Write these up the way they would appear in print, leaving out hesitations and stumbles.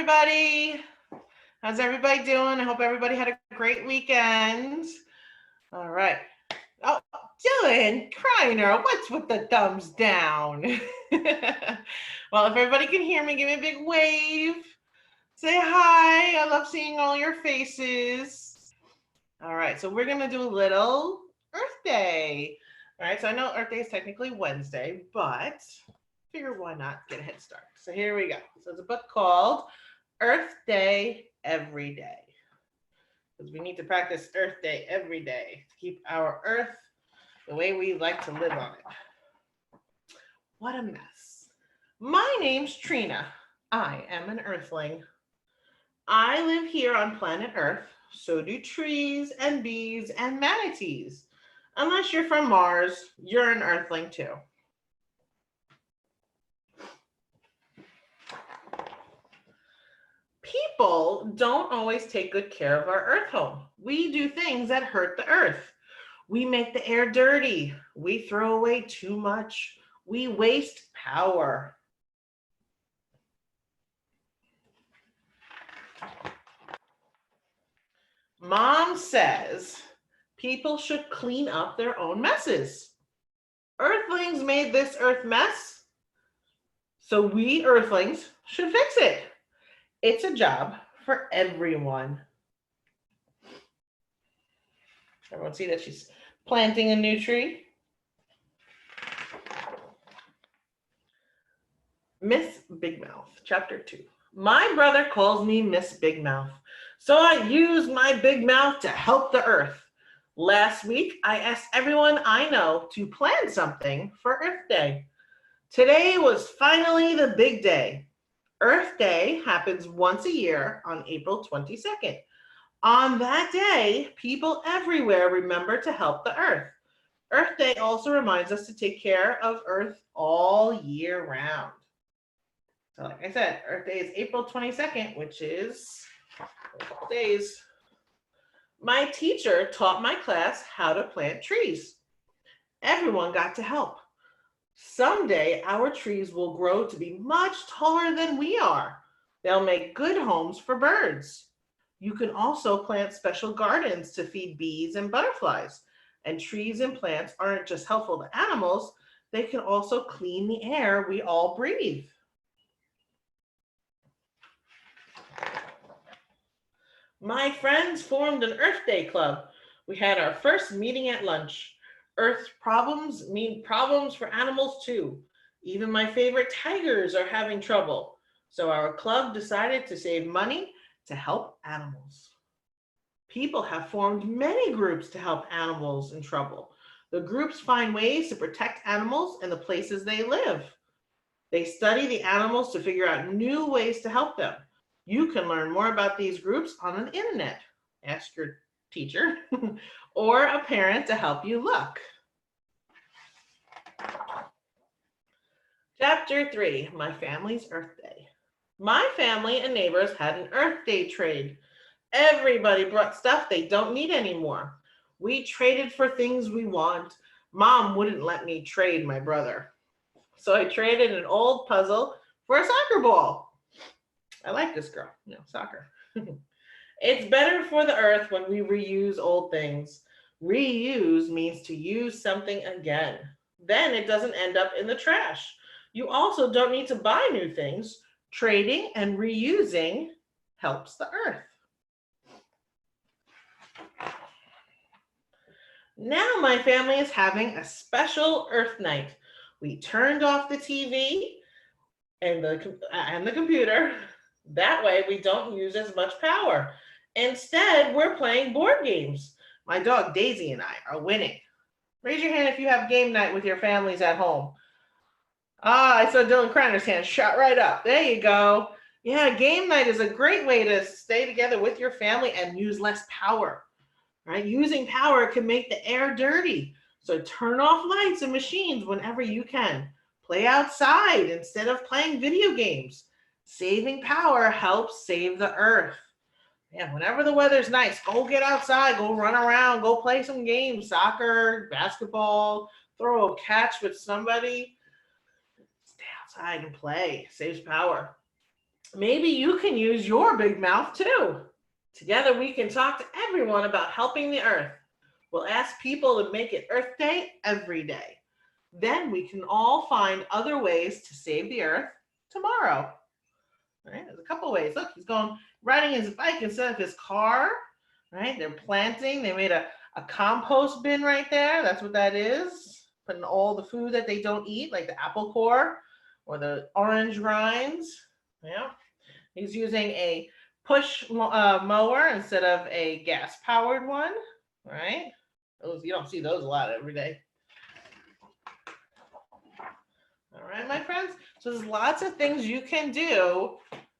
everybody. How's everybody doing? I hope everybody had a great weekend. All right. Oh, Dylan, Kreiner, what's with the thumbs down? Well, if everybody can hear me, give me a big wave. Say hi. I love seeing all your faces. All right, so we're going to do a little Earth Day. All right, so I know Earth Day is technically Wednesday, but figure why not get a head start. So here we go. So it's a book called Earth Day Every Day. Because we need to practice Earth Day every day to keep our Earth the way we like to live on it. What a mess. My name's Trina. I am an Earthling. I live here on planet Earth. So do trees and bees and manatees. Unless you're from Mars, you're an Earthling too. People don't always take good care of our Earth home. We do things that hurt the Earth. We make the air dirty. We throw away too much. We waste power. Mom says people should clean up their own messes. Earthlings made this Earth mess, so we Earthlings should fix it. It's a job for everyone. Everyone see that she's planting a new tree? Miss Big Mouth, Chapter 2. My brother calls me Miss Big Mouth, so I use my big mouth to help the Earth. Last week, I asked everyone I know to plan something for Earth Day. Today was finally the big day. Earth Day happens once a year on April 22nd. On that day, people everywhere remember to help the Earth. Earth Day also reminds us to take care of Earth all year round. So like I said, Earth Day is April 22nd, which is a couple days. My teacher taught my class how to plant trees. Everyone got to help. Someday, our trees will grow to be much taller than we are. They'll make good homes for birds. You can also plant special gardens to feed bees and butterflies. And trees and plants aren't just helpful to animals, they can also clean the air we all breathe. My friends formed an Earth Day club. We had our first meeting at lunch. Earth problems mean problems for animals too. Even my favorite tigers are having trouble. So our club decided to save money to help animals. People have formed many groups to help animals in trouble. The groups find ways to protect animals and the places they live. They study the animals to figure out new ways to help them. You can learn more about these groups on the internet. Ask your teacher or a parent to help you look. Chapter 3, My Family's Earth Day. My family and neighbors had an Earth Day trade. Everybody brought stuff they don't need anymore. We traded for things we want. Mom wouldn't let me trade my brother. So I traded an old puzzle for a soccer ball. I like this girl, soccer. It's better for the Earth when we reuse old things. Reuse means to use something again. Then it doesn't end up in the trash. You also don't need to buy new things. Trading and reusing helps the Earth. Now my family is having a special Earth night. We turned off the TV and the computer. That way we don't use as much power. Instead, we're playing board games. My dog Daisy and I are winning. Raise your hand if you have game night with your families at home. I saw Dylan Kreiner's hand shot right up. There you go. Yeah, game night is a great way to stay together with your family and use less power. Right? Using power can make the air dirty. So turn off lights and machines whenever you can. Play outside instead of playing video games. Saving power helps save the Earth. Yeah, whenever the weather's nice, go get outside, go run around, go play some games, soccer, basketball, throw a catch with somebody. Stay outside and play. Saves power. Maybe you can use your big mouth too. Together we can talk to everyone about helping the earth. We'll ask people to make it Earth Day every day. Then we can all find other ways to save the earth tomorrow. Right? There's a couple ways. Look, he's going riding his bike instead of his car. Right? They're planting. They made a compost bin right there. That's what that is. Putting all the food that they don't eat, like the apple core or the orange rinds. Yeah. He's using a push mower instead of a gas powered one. Right? Those, you don't see those a lot every day. All right, my friends. So there's lots of things you can do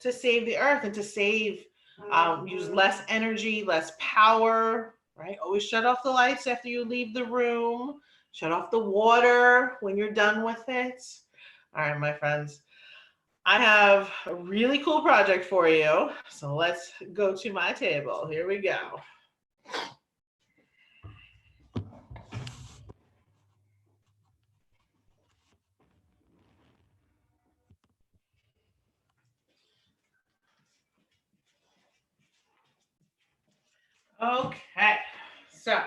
to save the earth and to save, use less energy, less power, right? Always shut off the lights after you leave the room. Shut off the water when you're done with it. All right, my friends. I have a really cool project for you. So let's go to my table. Here we go. Okay, so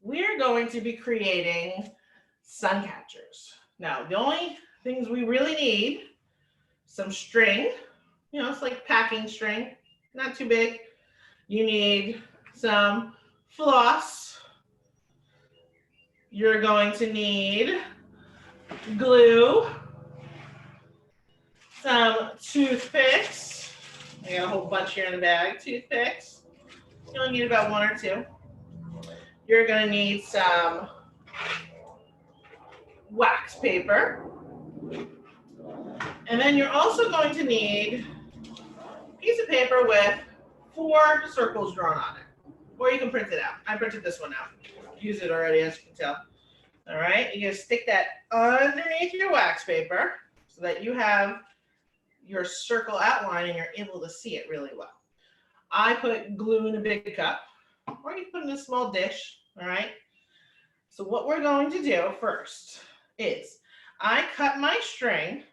we're going to be creating sun catchers. Now, the only things we really need, some string, you know, it's like packing string, not too big. You need some floss. You're going to need glue, some toothpicks. I got a whole bunch here in the bag, toothpicks. You only need about one or two. You're going to need some wax paper. And then you're also going to need a piece of paper with 4 circles drawn on it. Or you can print it out. I printed this one out. Use it already, as you can tell. All right, you're going to stick that underneath your wax paper so that you have your circle outline and you're able to see it really well. I put glue in a big cup, or you can put it in a small dish, all right? So what we're going to do first is I cut my string,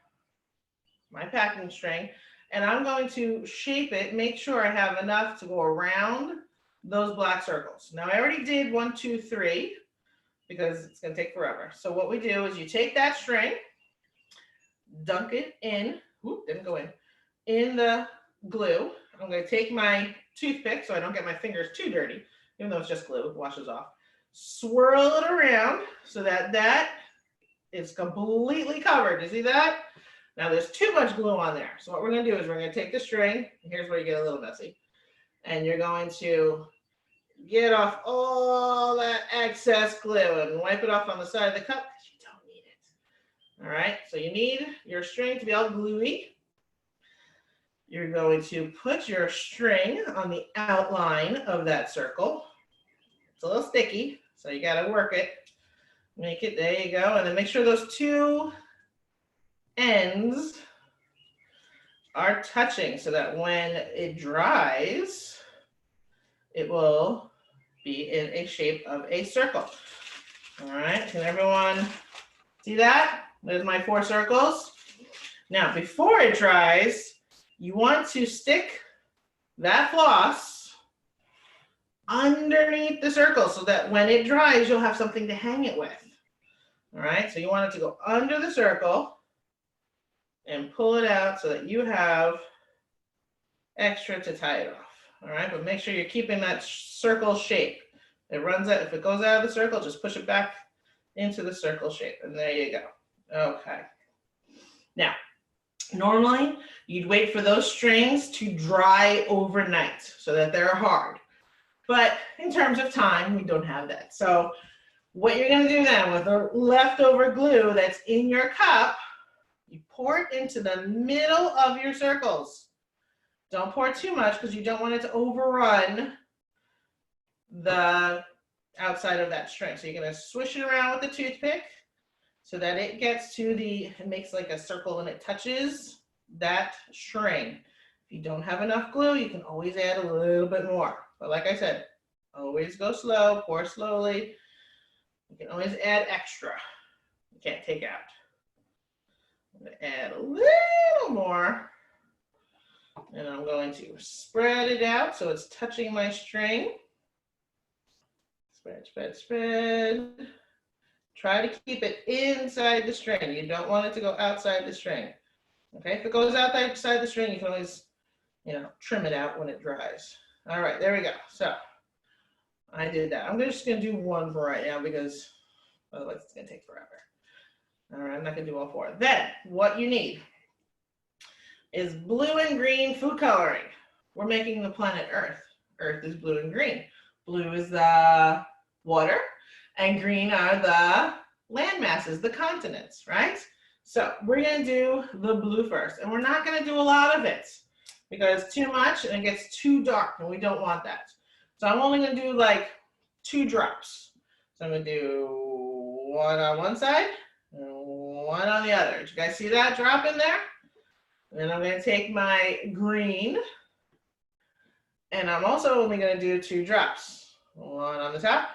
my packing string, and I'm going to shape it, make sure I have enough to go around those black circles. Now I already did 1, 2, 3 because it's going to take forever. So what we do is you take that string, dunk it in, didn't go in the glue. I'm going to take my toothpick so I don't get my fingers too dirty, even though it's just glue, it washes off. Swirl it around so that that is completely covered. You see that? Now there's too much glue on there. So what we're going to do is we're going to take the string. Here's where you get a little messy. And you're going to get off all that excess glue and wipe it off on the side of the cup because you don't need it. All right, so you need your string to be all gluey. You're going to put your string on the outline of that circle. It's a little sticky, so you got to work it. Make it, there you go. And then make sure those 2 ends are touching so that when it dries, it will be in a shape of a circle. All right, can everyone see that? There's my 4 circles. Now, before it dries, you want to stick that floss underneath the circle so that when it dries, you'll have something to hang it with. All right, so you want it to go under the circle and pull it out so that you have extra to tie it off. All right, but make sure you're keeping that circle shape. It runs out, if it goes out of the circle, just push it back into the circle shape, and there you go. Okay. Now, normally, you'd wait for those strings to dry overnight so that they're hard. But in terms of time, we don't have that. So what you're going to do then with the leftover glue that's in your cup, you pour it into the middle of your circles. Don't pour too much because you don't want it to overrun the outside of that string. So you're going to swish it around with the toothpick so that it gets to it makes like a circle and it touches that string. If you don't have enough glue, you can always add a little bit more. But like I said, always go slow, pour slowly. You can always add extra. You can't take out. Add a little more. And I'm going to spread it out so it's touching my string. Spread, spread, spread. Try to keep it inside the string. You don't want it to go outside the string. Okay, if it goes outside the string, you can always, trim it out when it dries. All right, there we go. So I did that. I'm just gonna do one for right now because otherwise it's gonna take forever. All right, I'm not gonna do all four. Then what you need is blue and green food coloring. We're making the planet Earth. Earth is blue and green. Blue is the water and green are the land masses, the continents, right? So we're gonna do the blue first, and we're not gonna do a lot of it because too much and it gets too dark and we don't want that. So I'm only gonna do like 2 drops. So I'm gonna do one on one side and one on the other. Did you guys see that drop in there? And then I'm gonna take my green and I'm also only gonna do 2 drops. One on the top,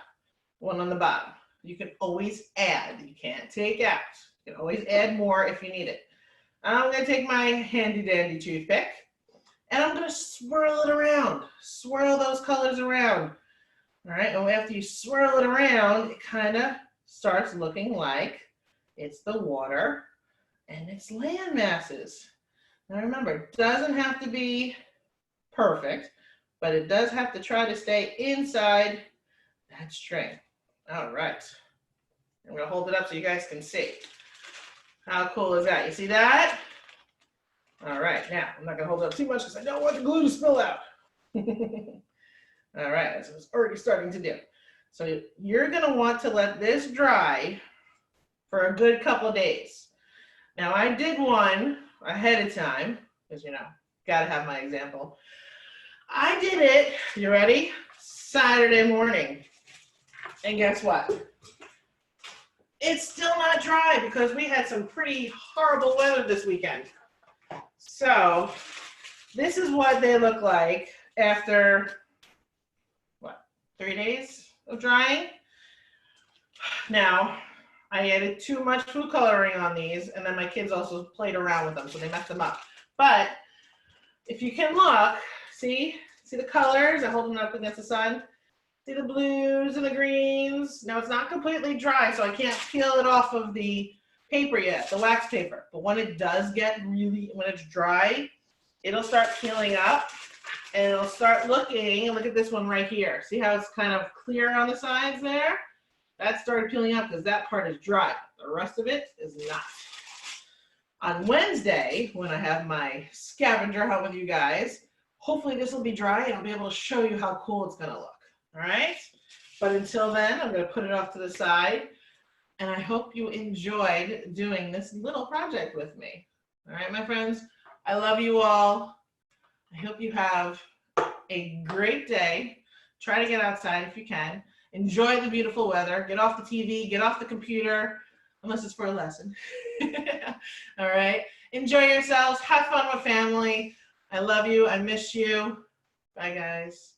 one on the bottom. You can always add, you can't take out. You can always add more if you need it. I'm gonna take my handy dandy toothpick and I'm gonna swirl it around. Swirl those colors around. All right, and after you swirl it around, it kind of starts looking like it's the water and it's land masses. Now remember, it doesn't have to be perfect, but it does have to try to stay inside that string. All right, I'm gonna hold it up so you guys can see. How cool is that? You see that? All right, now I'm not gonna hold it up too much because I don't want the glue to spill out. All right, so it's already starting to do. So you're gonna want to let this dry for a good couple of days. Now I did one ahead of time because gotta have my example. I did it, you ready? Saturday morning. And guess what? It's still not dry because we had some pretty horrible weather this weekend. So this is what they look like after, 3 days of drying? Now, I added too much food coloring on these, and then my kids also played around with them, so they messed them up. But if you can look, see the colors? I hold them up against the sun. See the blues and the greens? Now, it's not completely dry, so I can't peel it off of the paper yet, the wax paper. But when it does get when it's dry, it'll start peeling up. And it'll start looking, look at this one right here. See how it's kind of clear on the sides there? That started peeling up because that part is dry. The rest of it is not. On Wednesday, when I have my scavenger hunt with you guys, hopefully this will be dry and I'll be able to show you how cool it's gonna look, all right? But until then, I'm gonna put it off to the side and I hope you enjoyed doing this little project with me. All right, my friends, I love you all. I hope you have a great day. Try to get outside if you can. Enjoy the beautiful weather. Get off the TV, get off the computer, unless it's for a lesson. All right. Enjoy yourselves. Have fun with family. I love you. I miss you. Bye, guys.